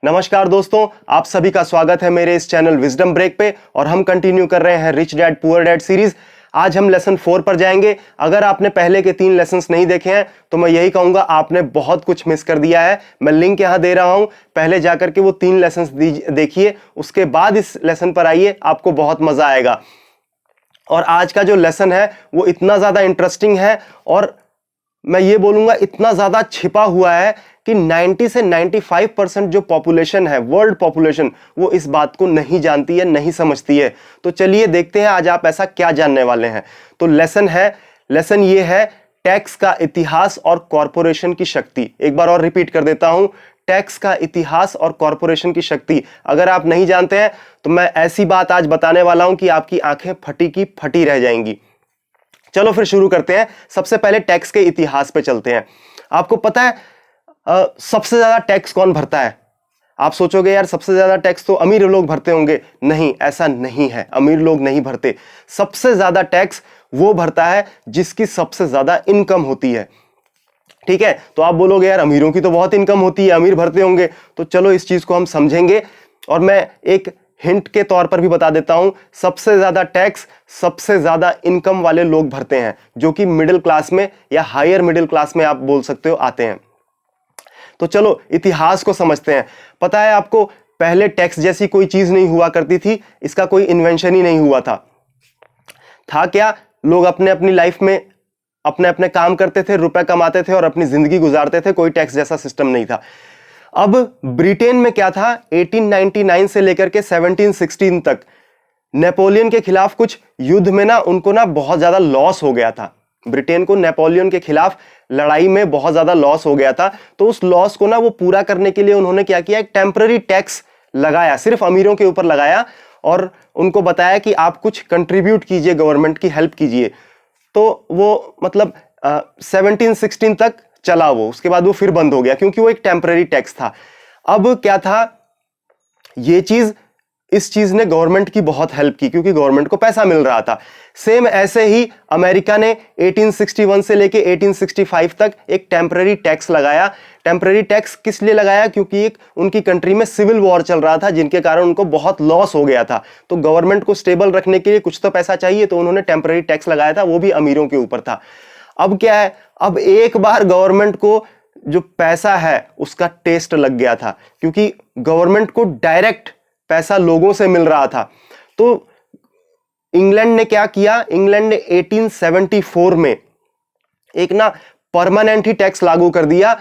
नमस्कार दोस्तों, आप सभी का स्वागत है मेरे इस चैनल विजडम ब्रेक पे और हम कंटिन्यू कर रहे हैं rich dad poor dad series. आज हम लेसन 4 पर जाएंगे। अगर आपने पहले के 3 लेसन्स नहीं देखे हैं तो मैं यही कहूंगा आपने बहुत कुछ मिस कर दिया है। मैं लिंक यहां दे रहा हूं, पहले जाकर के वो 3 लेसन्स देखिए, उसके बाद इस लेसन पर आइए, आपको बहुत मजा आएगा। और आज का जो लेसन है वो इतना ज्यादा इंटरेस्टिंग है और मैं ये बोलूंगा इतना ज्यादा छिपा हुआ है कि 90 से 95% जो पॉपुलेशन है, वर्ल्ड पॉपुलेशन, वो इस बात को नहीं जानती है, नहीं समझती है। तो चलिए देखते हैं आज आप ऐसा क्या जानने वाले हैं। तो लेसन ये है टैक्स का इतिहास और कॉरपोरेशन की शक्ति। एक बार और रिपीट कर देता हूं, टैक्स का इतिहास और कॉरपोरेशन की शक्ति। अगर आप नहीं जानते हैं तो मैं ऐसी बात आज बताने वाला हूं कि आपकी आंखें फटी की फटी रह जाएंगी। चलो फिर शुरू करते हैं। सबसे पहले टैक्स के इतिहास पे चलते हैं। आपको पता है सबसे ज्यादा टैक्स कौन भरता है? आप सोचोगे यार सबसे ज्यादा टैक्स तो अमीर लोग भरते होंगे। नहीं, ऐसा नहीं है, अमीर लोग नहीं भरते। सबसे ज्यादा टैक्स वो भरता है जिसकी सबसे ज्यादा इनकम होती है। ठीक है, तो आप बोलोगे यार अमीरों की तो बहुत इनकम होती है, अमीर भरते होंगे। तो चलो इस चीज को हम समझेंगे और मैं एक हिंट के तौर पर भी बता देता हूं, सबसे ज्यादा टैक्स सबसे ज्यादा इनकम वाले लोग भरते हैं, जो कि मिडिल क्लास में या हायर मिडिल क्लास में आप बोल सकते हो आते हैं। तो चलो इतिहास को समझते हैं। पता है आपको, पहले टैक्स जैसी कोई चीज नहीं हुआ करती थी, इसका कोई इन्वेंशन ही नहीं हुआ था क्या? लोग अपने अपनी लाइफ में अपने अपने काम करते थे, रुपए कमाते थे और अपनी जिंदगी गुजारते थे, कोई टैक्स जैसा सिस्टम नहीं था। अब ब्रिटेन में क्या था, 1899 से लेकर के 1716 तक नेपोलियन के खिलाफ कुछ युद्ध में ना उनको ना बहुत ज्यादा लॉस हो गया था। ब्रिटेन को नेपोलियन के खिलाफ लड़ाई में बहुत ज्यादा लॉस हो गया था। तो उस लॉस को ना वो पूरा करने के लिए उन्होंने क्या किया, एक टेम्पररी टैक्स लगाया, सिर्फ अमीरों के ऊपर लगाया और उनको बताया कि आप कुछ कंट्रीब्यूट कीजिए, गवर्नमेंट की हेल्प कीजिए। तो वो मतलब 1716 तक चला वो, उसके बाद वो फिर बंद हो गया क्योंकि वो एक टेम्पररी टैक्स था। अब क्या था, इस चीज ने गवर्नमेंट की बहुत हेल्प की क्योंकि गवर्नमेंट को पैसा मिल रहा था। सेम ऐसे ही अमेरिका ने 1861 से लेके 1865 तक एक टेम्पररी टैक्स लगाया। टेम्पररी टैक्स किस लिए लगाया? क्योंकि एक उनकी कंट्री में सिविल वॉर चल रहा था जिनके कारण उनको बहुत लॉस हो गया था। तो गवर्नमेंट को स्टेबल रखने के लिए कुछ तो पैसा चाहिए, तो उन्होंने टेम्पररी टैक्स लगाया था, वो भी अमीरों के ऊपर था। अब क्या है, अब एक बार गवर्नमेंट को जो पैसा है उसका टेस्ट लग गया था क्योंकि गवर्नमेंट को डायरेक्ट पैसा लोगों से मिल रहा था। तो इंग्लैंड ने क्या किया, इंग्लैंड ने 1874 में एक ना परमानेंट ही टैक्स लागू कर दिया।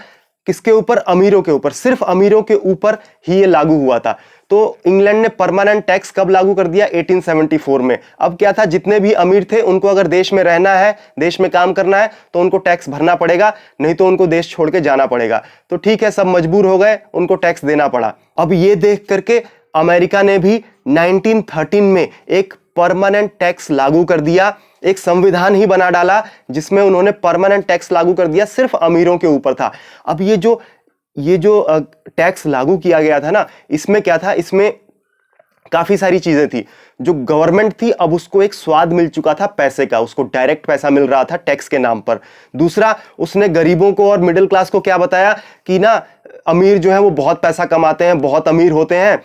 किसके ऊपर? अमीरों के ऊपर। सिर्फ अमीरों के ऊपर ही ये लागू हुआ था। तो इंग्लैंड ने परमानेंट टैक्स कब लागू कर दिया? 1874 में। अब क्या था, जितने भी अमीर थे उनको अगर देश में रहना है, देश में काम करना है तो उनको टैक्स भरना पड़ेगा, नहीं तो उनको देश छोड़ के जाना पड़ेगा। तो ठीक है, सब मजबूर हो गए, उनको टैक्स देना पड़ा। अब ये देख करके अमेरिका ने भी 1913 में एक परमानेंट टैक्स लागू कर दिया, एक संविधान ही बना डाला जिसमें उन्होंने परमानेंट टैक्स लागू कर दिया, सिर्फ अमीरों के ऊपर था। अब ये जो टैक्स लागू किया गया था ना, इसमें क्या था, इसमें काफी सारी चीजें थी। जो गवर्नमेंट थी अब उसको एक स्वाद मिल चुका था पैसे का, उसको डायरेक्ट पैसा मिल रहा था टैक्स के नाम पर। दूसरा, उसने गरीबों को और मिडिल क्लास को क्या बताया कि ना अमीर जो है वो बहुत पैसा कमाते हैं, बहुत अमीर होते हैं,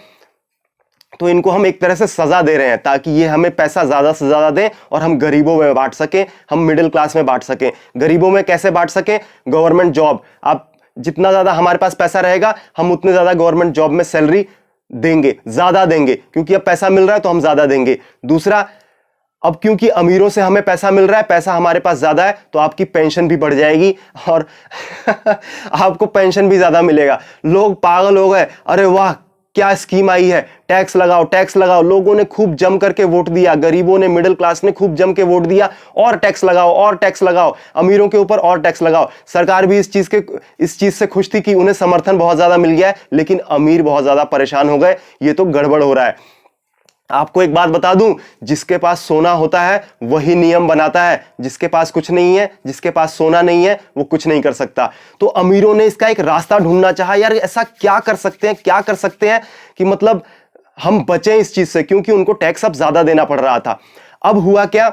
तो इनको हम एक तरह से सजा दे रहे हैं ताकि ये हमें पैसा ज्यादा से ज्यादा दें और हम गरीबों में बांट सकें, हम मिडिल क्लास में बांट सकें। गरीबों में कैसे बांट सकें? Government job. आप जितना ज्यादा हमारे पास पैसा रहेगा हम उतने ज्यादा गवर्नमेंट जॉब में सैलरी देंगे, ज्यादा देंगे, क्योंकि अब पैसा मिल रहा है तो हम ज्यादा देंगे। दूसरा, अब क्योंकि अमीरों से हमें पैसा मिल रहा है, पैसा हमारे पास ज्यादा है, तो आपकी पेंशन भी बढ़ जाएगी और आपको पेंशन भी ज्यादा मिलेगा। लोग पागल हो गए, अरे वाह क्या स्कीम आई है, टैक्स लगाओ टैक्स लगाओ। लोगों ने खूब जम करके वोट दिया, गरीबों ने, मिडिल क्लास ने खूब जम के वोट दिया, और टैक्स लगाओ और टैक्स लगाओ, अमीरों के ऊपर और टैक्स लगाओ। सरकार भी इस चीज से खुश थी कि उन्हें समर्थन बहुत ज्यादा मिल गया है, लेकिन अमीर बहुत ज्यादा परेशान हो गए, ये तो गड़बड़ हो रहा है। आपको एक बात बता दूं, जिसके पास सोना होता है वही नियम बनाता है, जिसके पास कुछ नहीं है, जिसके पास सोना नहीं है, वो कुछ नहीं कर सकता। तो अमीरों ने इसका एक रास्ता ढूंढना चाहा, यार ऐसा क्या कर सकते हैं कि मतलब हम बचें इस चीज से, क्योंकि उनको टैक्स अब ज्यादा देना पड़ रहा था। अब हुआ क्या,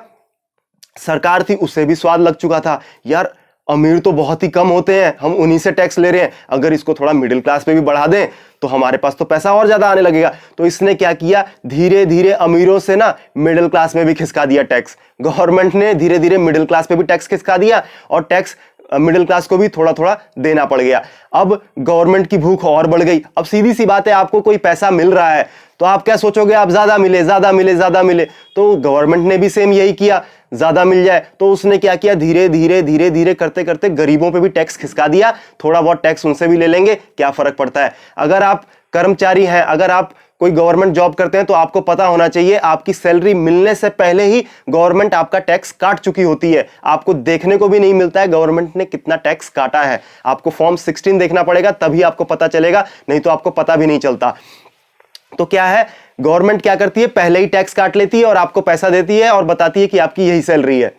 सरकार थी उसे भी स्वाद लग चुका था, यार अमीर तो बहुत ही कम होते हैं, हम उन्हीं से टैक्स ले रहे हैं, अगर इसको थोड़ा मिडिल क्लास पे भी बढ़ा दें तो हमारे पास तो पैसा और ज्यादा आने लगेगा। तो इसने क्या किया, धीरे धीरे अमीरों से ना मिडिल क्लास में भी खिसका दिया टैक्स। गवर्नमेंट ने धीरे धीरे मिडिल क्लास पे भी टैक्स खिसका दिया और टैक्स मिडिल क्लास को भी थोड़ा थोड़ा देना पड़ गया। अब गवर्नमेंट की भूख और बढ़ गई। अब सीधी सी बात है, आपको कोई पैसा मिल रहा है तो आप क्या सोचोगे, आप ज्यादा मिले ज्यादा मिले ज्यादा मिले। तो गवर्नमेंट ने भी सेम यही किया, ज्यादा मिल जाए। तो उसने क्या किया, धीरे धीरे धीरे धीरे करते करते गरीबों पे भी टैक्स खिसका दिया। थोड़ा बहुत टैक्स उनसे भी ले लेंगे, क्या फर्क पड़ता है। अगर आप कर्मचारी हैं, अगर आप कोई गवर्नमेंट जॉब करते हैं तो आपको पता होना चाहिए आपकी सैलरी मिलने से पहले ही गवर्नमेंट आपका टैक्स काट चुकी होती है। आपको देखने को भी नहीं मिलता है गवर्नमेंट ने कितना टैक्स काटा है। आपको फॉर्म 16 देखना पड़ेगा, तभी आपको पता चलेगा, नहीं तो आपको पता भी नहीं चलता। तो क्या है, गवर्नमेंट क्या करती है, पहले ही टैक्स काट लेती है और आपको पैसा देती है और बताती है कि आपकी यही सैलरी है।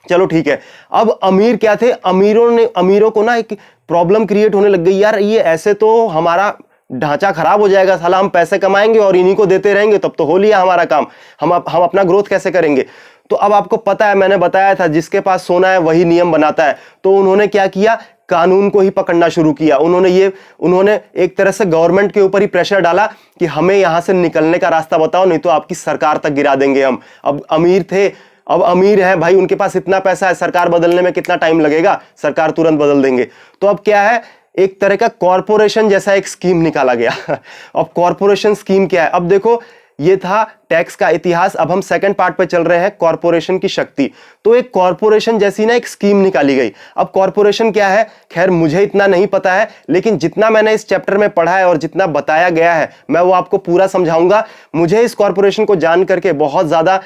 चलो ठीक है। अब अमीर क्या थे, अमीरों को ना एक प्रॉब्लम क्रिएट होने लग गई, यार ये ऐसे तो हमारा ढांचा खराब हो जाएगा, साला हम पैसे कमाएंगे और इन्हीं को देते रहेंगे तब तो हो लिया हमारा काम, हम अपना ग्रोथ कैसे करेंगे। तो अब आपको पता है, मैंने बताया था जिसके पास सोना है वही नियम बनाता है। तो उन्होंने क्या किया, कानून को ही पकड़ना शुरू किया। उन्होंने एक तरह से गवर्नमेंट के ऊपर ही प्रेशर डाला कि हमें यहां से निकलने का रास्ता बताओ, नहीं तो आपकी सरकार तक गिरा देंगे हम। अब अमीर थे, अब अमीर है भाई, उनके पास इतना पैसा है, सरकार बदलने में कितना टाइम लगेगा, सरकार तुरंत बदल देंगे। तो अब क्या है, एक तरह का कॉरपोरेशन जैसा एक स्कीम निकाला गया। अब कॉरपोरेशन स्कीम क्या है, अब देखो ये था टैक्स का इतिहास। अब हम सेकंड पार्ट पे चल रहे हैं, कॉरपोरेशन की शक्ति। तो एक कॉरपोरेशन जैसी ना एक स्कीम निकाली गई। अब कॉरपोरेशन क्या है, खैर मुझे इतना नहीं पता है, लेकिन जितना मैंने इस चैप्टर में पढ़ा है और जितना बताया गया है मैं वो आपको पूरा समझाऊंगा। मुझे इस कॉरपोरेशन को जान करके बहुत ज्यादा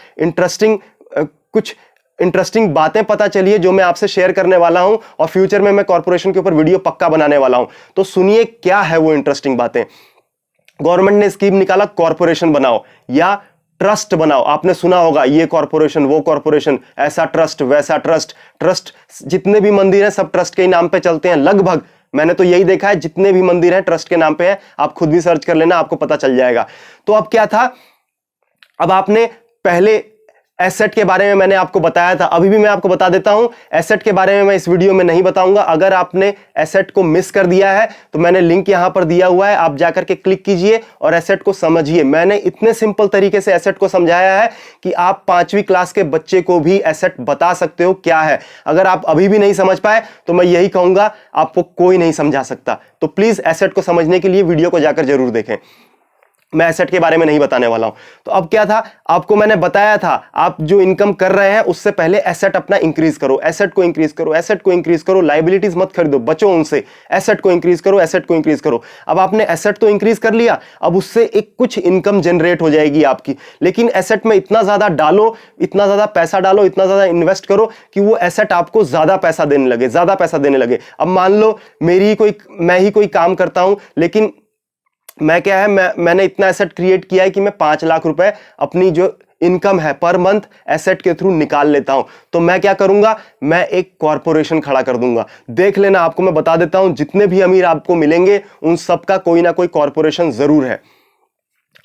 कुछ इंटरेस्टिंग बातें पता चली है जो मैं आपसे शेयर करने वाला हूं, और फ्यूचर में मैं कॉरपोरेशन के ऊपर वीडियो पक्का बनाने वाला हूं। तो सुनिए क्या है वो इंटरेस्टिंग बातें। गवर्नमेंट ने स्कीम निकाला, कॉरपोरेशन बनाओ या ट्रस्ट बनाओ। आपने सुना होगा ये कॉरपोरेशन वो कॉरपोरेशन, ऐसा ट्रस्ट वैसा ट्रस्ट जितने भी मंदिर हैं सब ट्रस्ट के ही नाम पे चलते हैं लगभग। मैंने तो यही देखा है, जितने भी मंदिर हैं ट्रस्ट के नाम पे हैं। आप खुद भी सर्च कर लेना, आपको पता चल जाएगा। तो अब क्या था, अब आपने पहले एसेट के बारे में मैंने आपको बताया था, अभी भी मैं आपको बता देता हूं। एसेट के बारे में मैं इस वीडियो में नहीं बताऊंगा। अगर आपने एसेट को मिस कर दिया है तो मैंने लिंक यहां पर दिया हुआ है, आप जाकर के क्लिक कीजिए और एसेट को समझिए। मैंने इतने सिंपल तरीके से एसेट को समझाया है कि आप 5वीं क्लास के बच्चे को भी एसेट बता सकते हो क्या है। अगर आप अभी भी नहीं समझ पाए तो मैं यही कहूंगा, आपको कोई नहीं समझा सकता। तो प्लीज एसेट को समझने के लिए वीडियो को जाकर जरूर देखें। मैं एसेट के बारे में नहीं बताने वाला हूं। तो अब क्या था, आपको मैंने बताया था, आप जो इनकम कर रहे हैं उससे पहले एसेट अपना इंक्रीज करो, एसेट को इंक्रीज करो, एसेट को इंक्रीज करो। लायबिलिटीज मत खरीदो, बचो उनसे, एसेट को इंक्रीज करो, एसेट को इंक्रीज करो। अब आपने एसेट तो इंक्रीज कर लिया, अब उससे एक कुछ इनकम जनरेट हो जाएगी आपकी। लेकिन एसेट में इतना ज्यादा डालो, इतना ज्यादा पैसा डालो, इतना ज्यादा इन्वेस्ट करो कि वो एसेट आपको ज्यादा पैसा देने लगे, ज्यादा पैसा देने लगे। अब मान लो मैं ही कोई काम करता हूं, लेकिन मैं क्या है, मैंने इतना एसेट क्रिएट किया है कि मैं 5 लाख रुपए अपनी जो इनकम है पर मंथ एसेट के थ्रू निकाल लेता हूं। तो मैं क्या करूंगा, मैं एक कॉरपोरेशन खड़ा कर दूंगा। देख लेना, आपको मैं बता देता हूं, जितने भी अमीर आपको मिलेंगे उन सबका कोई ना कोई कॉरपोरेशन जरूर है।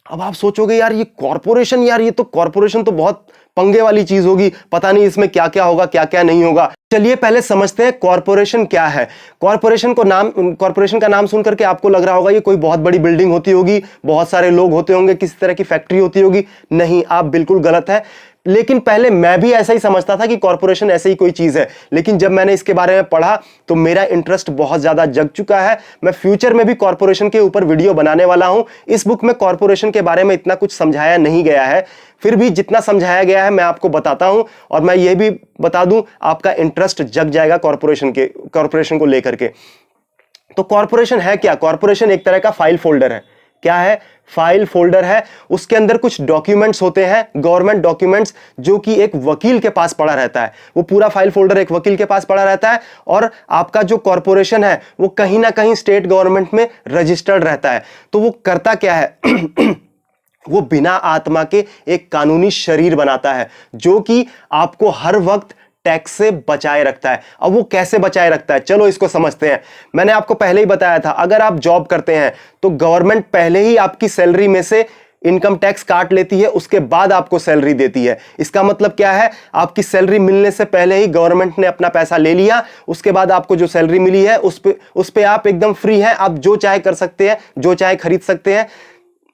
अब आप सोचोगे यार ये कॉरपोरेशन, यार ये तो कॉरपोरेशन तो बहुत पंगे वाली चीज होगी, पता नहीं इसमें क्या क्या होगा क्या क्या नहीं होगा। चलिए पहले समझते हैं कॉरपोरेशन क्या है। कॉरपोरेशन का नाम सुन करके आपको लग रहा होगा ये कोई बहुत बड़ी बिल्डिंग होती होगी, बहुत सारे लोग होते होंगे, किसी तरह की फैक्ट्री होती होगी। नहीं, आप बिल्कुल गलत है। लेकिन पहले मैं भी ऐसा ही समझता था कि कॉरपोरेशन ऐसे ही कोई चीज है, लेकिन जब मैंने इसके बारे में पढ़ा तो मेरा इंटरेस्ट बहुत ज्यादा जग चुका है। मैं फ्यूचर में भी कॉरपोरेशन के ऊपर वीडियो बनाने वाला हूं। इस बुक में कॉरपोरेशन के बारे में इतना कुछ समझाया नहीं गया है, फिर भी जितना समझाया गया है मैं आपको बताता हूं। और मैं यह भी बता दूं, आपका इंटरेस्ट जग जाएगा कॉरपोरेशन को लेकर के। तो कॉरपोरेशन है क्या, कॉरपोरेशन एक तरह का फाइल फोल्डर है। क्या है, फाइल फोल्डर है। उसके अंदर कुछ डॉक्यूमेंट्स होते हैं, गवर्नमेंट डॉक्यूमेंट्स, जो कि एक वकील के पास पड़ा रहता है। वो पूरा फाइल फोल्डर एक वकील के पास पड़ा रहता है, और आपका जो कॉरपोरेशन है वो कहीं ना कहीं स्टेट गवर्नमेंट में रजिस्टर्ड रहता है। तो वो करता क्या है वो बिना आत्मा के एक कानूनी शरीर बनाता है, जो कि आपको हर वक्त टैक्स से बचाए रखता है। अब वो कैसे बचाए रखता है, चलो इसको समझते हैं। मैंने आपको पहले ही बताया था, अगर आप जॉब करते हैं तो गवर्नमेंट पहले ही आपकी सैलरी में से इनकम टैक्स काट लेती है, उसके बाद आपको सैलरी देती है। इसका मतलब क्या है, आपकी सैलरी मिलने से पहले ही गवर्नमेंट ने अपना पैसा ले लिया, उसके बाद आपको जो सैलरी मिली है उस पे आप एकदम फ्री हैं, आप जो चाहे कर सकते हैं, जो चाहे खरीद सकते हैं,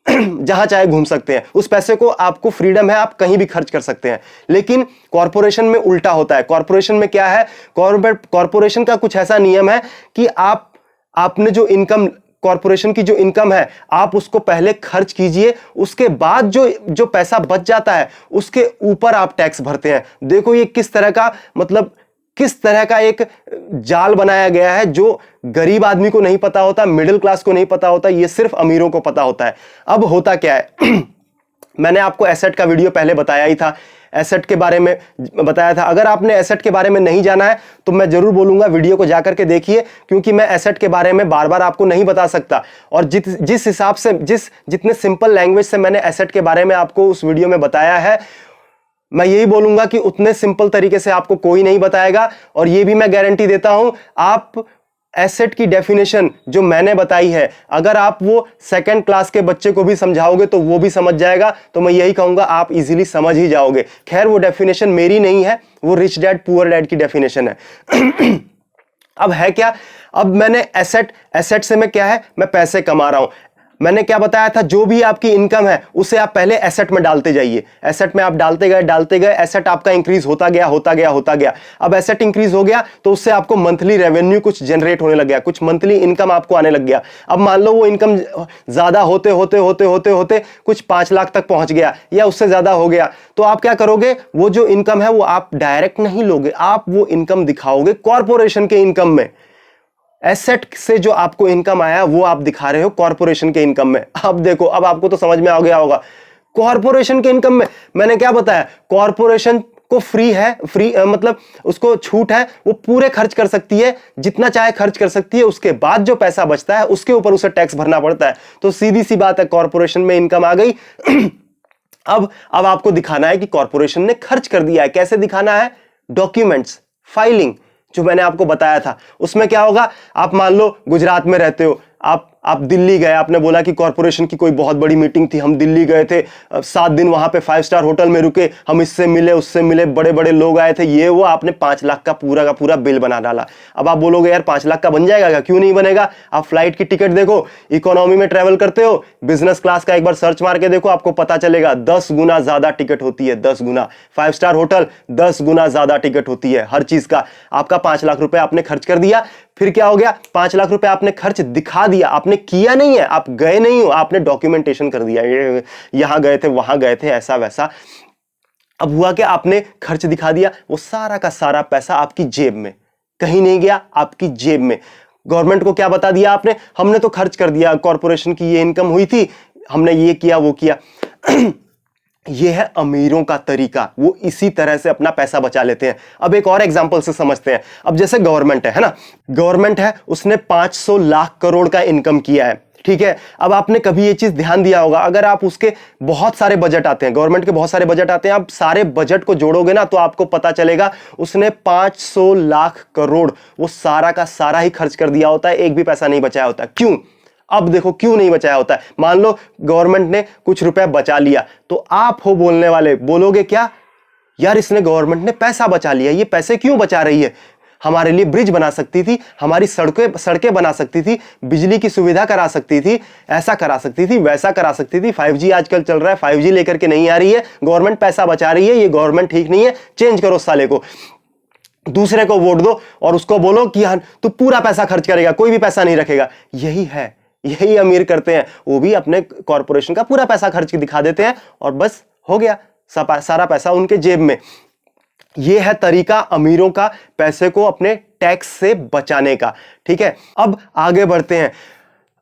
जहां चाहे घूम सकते हैं। उस पैसे को आपको फ्रीडम है, आप कहीं भी खर्च कर सकते हैं। लेकिन कॉरपोरेशन में उल्टा होता है। कॉरपोरेशन में क्या है, कॉरपोरेशन का कुछ ऐसा नियम है कि आपने जो इनकम, कॉरपोरेशन की जो इनकम है, आप उसको पहले खर्च कीजिए, उसके बाद जो पैसा बच जाता है उसके ऊपर आप टैक्स भरते हैं। देखो ये किस तरह का, मतलब किस तरह का एक जाल बनाया गया है जो गरीब आदमी को नहीं पता होता, मिडिल क्लास को नहीं पता होता, ये सिर्फ अमीरों को पता होता है। अब होता क्या है मैंने आपको एसेट का वीडियो पहले बताया ही था, एसेट के बारे में बताया था। अगर आपने एसेट के बारे में नहीं जाना है तो मैं जरूर बोलूंगा वीडियो को जाकर के देखिए, क्योंकि मैं एसेट के बारे में बार बार आपको नहीं बता सकता। और जिस हिसाब से, जितने सिंपल लैंग्वेज से मैंने एसेट के बारे में आपको उस वीडियो में बताया है, मैं यही बोलूंगा कि उतने सिंपल तरीके से आपको कोई नहीं बताएगा। और ये भी मैं गारंटी देता हूं, आप एसेट की डेफिनेशन जो मैंने बताई है, अगर आप वो सेकंड क्लास के बच्चे को भी समझाओगे तो वो भी समझ जाएगा। तो मैं यही कहूंगा, आप इजीली समझ ही जाओगे। खैर वो डेफिनेशन मेरी नहीं है, वो रिच डैड पुअर डैड की डेफिनेशन है। अब है क्या, अब मैंने एसेट से मैं क्या है, मैं पैसे कमा रहा हूं। मैंने क्या बताया था, जो भी आपकी इनकम है उसे आप पहले एसेट में डालते जाइए। एसेट में आप डालते गए, एसेट आपका इंक्रीज होता गया। अब एसेट इंक्रीज हो गया तो उससे आपको मंथली रेवेन्यू कुछ जनरेट होने लग गया, कुछ मंथली इनकम आपको आने लग गया। अब मान लो वो इनकम ज्यादा होते कुछ 5 लाख तक पहुंच गया या उससे ज्यादा हो गया, तो आप क्या करोगे, वो जो इनकम है वो आप डायरेक्ट नहीं लोगे, आप वो इनकम दिखाओगे कॉर्पोरेशन के इनकम में। एसेट से जो आपको इनकम आया वो आप दिखा रहे हो कॉर्पोरेशन के इनकम में। अब देखो, अब आपको तो समझ में आ गया होगा, कॉर्पोरेशन के इनकम में मैंने क्या बताया, कॉर्पोरेशन को फ्री मतलब उसको छूट है, वो पूरे खर्च कर सकती है, जितना चाहे खर्च कर सकती है, उसके बाद जो पैसा बचता है उसके ऊपर उसे टैक्स भरना पड़ता है। तो सीधी सी बात है, कॉर्पोरेशन में इनकम आ गई। अब आपको दिखाना है कि कॉर्पोरेशन ने खर्च कर दिया है। कैसे दिखाना है, डॉक्यूमेंट्स, फाइलिंग, जो मैंने आपको बताया था। उसमें क्या होगा, आप मान लो गुजरात में रहते हो, आप दिल्ली गए, आपने बोला कि कॉर्पोरेशन की कोई बहुत बड़ी मीटिंग थी, हम दिल्ली गए थे, 7 दिन वहां पे 5 स्टार होटल में रुके, हम इससे मिले उससे मिले, बड़े बड़े लोग आए थे, ये वो, आपने 5 लाख का पूरा बिल बना डाला। अब आप बोलोगे यार 5 लाख का बन जाएगा क्या, क्यों नहीं बनेगा। आप फ्लाइट की टिकट देखो, इकोनॉमी में ट्रेवल करते हो, बिजनेस क्लास का एक बार सर्च मार के देखो, आपको पता चलेगा 10 गुना ज्यादा टिकट होती है, 10 गुना। 5 स्टार होटल 10 गुना ज्यादा टिकट होती है हर चीज का। आपका 5 लाख रुपए आपने खर्च कर दिया, फिर क्या हो गया, 5 लाख रुपए आपने खर्च दिखा दिया, आपने किया नहीं है, आप गए नहीं हो, आपने डॉक्यूमेंटेशन कर दिया, यहां गए थे वहां गए थे ऐसा वैसा। अब हुआ क्या, आपने खर्च दिखा दिया, वो सारा का सारा पैसा आपकी जेब में, कहीं नहीं गया, आपकी जेब में। गवर्नमेंट को क्या बता दिया आपने, हमने तो खर्च कर दिया, कॉर्पोरेशन की ये इनकम हुई थी, हमने ये किया वो किया। ये है अमीरों का तरीका, वो इसी तरह से अपना पैसा बचा लेते हैं। अब एक और एग्जांपल से समझते हैं। अब जैसे गवर्नमेंट है ना, गवर्नमेंट है, उसने 500 लाख करोड़ का इनकम किया है, ठीक है। अब आपने कभी ये चीज ध्यान दिया होगा, अगर आप उसके बहुत सारे बजट आते हैं, गवर्नमेंट के बहुत सारे बजट आते हैं, आप सारे बजट को जोड़ोगे ना तो आपको पता चलेगा उसने 500 लाख करोड़ वो सारा का सारा ही खर्च कर दिया होता है, एक भी पैसा नहीं बचाया होता। क्यों, अब देखो क्यों नहीं बचाया होता है। मान लो गवर्नमेंट ने कुछ रुपए बचा लिया, तो आप हो बोलने वाले, बोलोगे क्या, यार इसने गवर्नमेंट ने पैसा बचा लिया, ये पैसे क्यों बचा रही है, हमारे लिए ब्रिज बना सकती थी, हमारी सड़कें बना सकती थी, बिजली की सुविधा करा सकती थी, ऐसा करा सकती थी, वैसा करा सकती थी, 5G आजकल चल रहा है, 5G लेकर के नहीं आ रही है, गवर्नमेंट पैसा बचा रही है, ये गवर्नमेंट ठीक नहीं है, चेंज करो साले को, दूसरे को वोट दो और उसको बोलो कि हाँ तू पूरा पैसा खर्च करेगा, कोई भी पैसा नहीं रखेगा। यही है, यही अमीर करते हैं, वो भी अपने कॉर्पोरेशन का पूरा पैसा खर्च के दिखा देते हैं और बस हो गया, सारा पैसा उनके जेब में। यह है तरीका अमीरों का पैसे को अपने टैक्स से बचाने का, ठीक है। अब आगे बढ़ते हैं।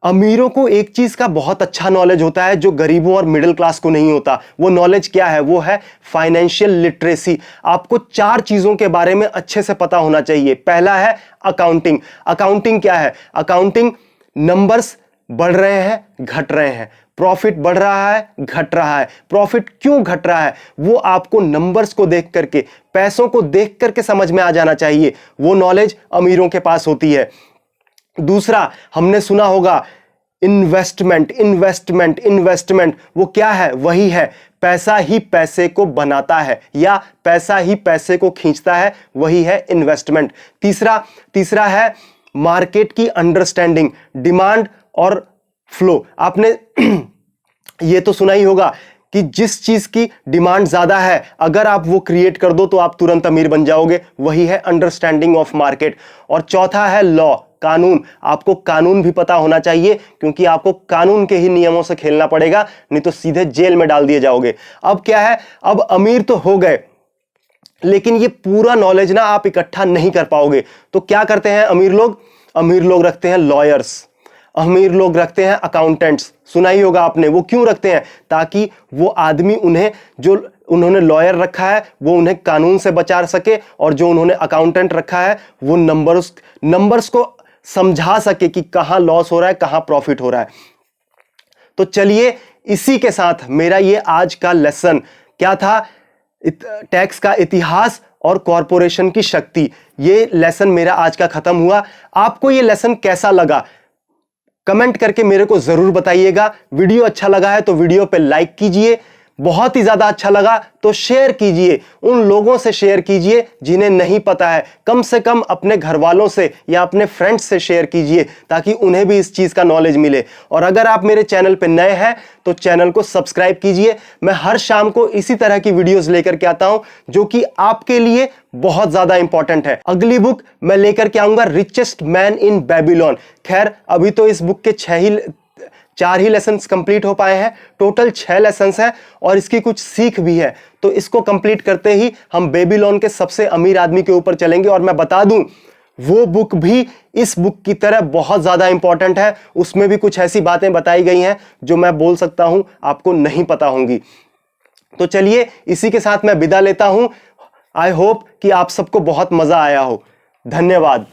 अमीरों को एक चीज का बहुत अच्छा नॉलेज होता है जो गरीबों और मिडिल क्लास को नहीं होता। वो नॉलेज क्या है, वो है फाइनेंशियल लिटरेसी। आपको 4 चीजों के बारे में अच्छे से पता होना चाहिए। पहला है अकाउंटिंग। अकाउंटिंग क्या है, अकाउंटिंग नंबर्स बढ़ रहे हैं, घट रहे हैं, प्रॉफिट बढ़ रहा है, घट रहा है, प्रॉफिट क्यों घट रहा है वो आपको नंबर्स को देख करके, पैसों को देख करके समझ में आ जाना चाहिए। वो नॉलेज अमीरों के पास होती है। दूसरा, हमने सुना होगा इन्वेस्टमेंट इन्वेस्टमेंट इन्वेस्टमेंट, वो क्या है? वही है पैसा ही पैसे को बनाता है या पैसा ही पैसे को खींचता है, वही है इन्वेस्टमेंट। तीसरा है मार्केट की अंडरस्टैंडिंग, डिमांड और फ्लो। आपने ये तो सुना ही होगा कि जिस चीज की डिमांड ज्यादा है अगर आप वो क्रिएट कर दो तो आप तुरंत अमीर बन जाओगे, वही है अंडरस्टैंडिंग ऑफ मार्केट। और चौथा है लॉ, कानून। आपको कानून भी पता होना चाहिए क्योंकि आपको कानून के ही नियमों से खेलना पड़ेगा, नहीं तो सीधे जेल में डाल दिए जाओगे। अब क्या है, अब अमीर तो हो गए लेकिन ये पूरा नॉलेज ना आप इकट्ठा नहीं कर पाओगे। तो क्या करते हैं अमीर लोग? अमीर लोग रखते हैं लॉयर्स, अमीर लोग रखते हैं अकाउंटेंट्स। सुना ही होगा आपने। वो क्यों रखते हैं? ताकि वो आदमी उन्हें, जो उन्होंने लॉयर रखा है वो उन्हें कानून से बचा सके, और जो उन्होंने अकाउंटेंट रखा है वो नंबर्स को समझा सके कि कहां लॉस हो रहा है कहां प्रॉफिट हो रहा है। तो चलिए इसी के साथ मेरा ये आज का लेसन क्या था, टैक्स का इतिहास और कॉरपोरेशन की शक्ति, ये लेसन मेरा आज का खत्म हुआ। आपको ये लेसन कैसा लगा कमेंट करके मेरे को जरूर बताइएगा। वीडियो अच्छा लगा है तो वीडियो पे लाइक कीजिए, बहुत ही ज्यादा अच्छा लगा तो शेयर कीजिए, उन लोगों से शेयर कीजिए जिन्हें नहीं पता है। कम से कम अपने घर वालों से या अपने फ्रेंड्स से शेयर कीजिए ताकि उन्हें भी इस चीज का नॉलेज मिले। और अगर आप मेरे चैनल पे नए हैं तो चैनल को सब्सक्राइब कीजिए। मैं हर शाम को इसी तरह की वीडियोस लेकर के आता हूं जो कि आपके लिए बहुत ज्यादा इंपॉर्टेंट है। अगली बुक मैं लेकर के आऊंगा रिचेस्ट मैन इन बेबीलोन। खैर अभी तो इस बुक के 4 ही लेसन्स कंप्लीट हो पाए हैं, टोटल 6 लेसन्स हैं और इसकी कुछ सीख भी है। तो इसको कंप्लीट करते ही हम बेबीलोन के सबसे अमीर आदमी के ऊपर चलेंगे। और मैं बता दूं वो बुक भी इस बुक की तरह बहुत ज्यादा इंपॉर्टेंट है, उसमें भी कुछ ऐसी बातें बताई गई हैं जो मैं बोल सकता हूं आपको नहीं पता होंगी। तो चलिए इसी के साथ मैं विदा लेता हूं। आई होप कि आप सबको बहुत मजा आया हो। धन्यवाद।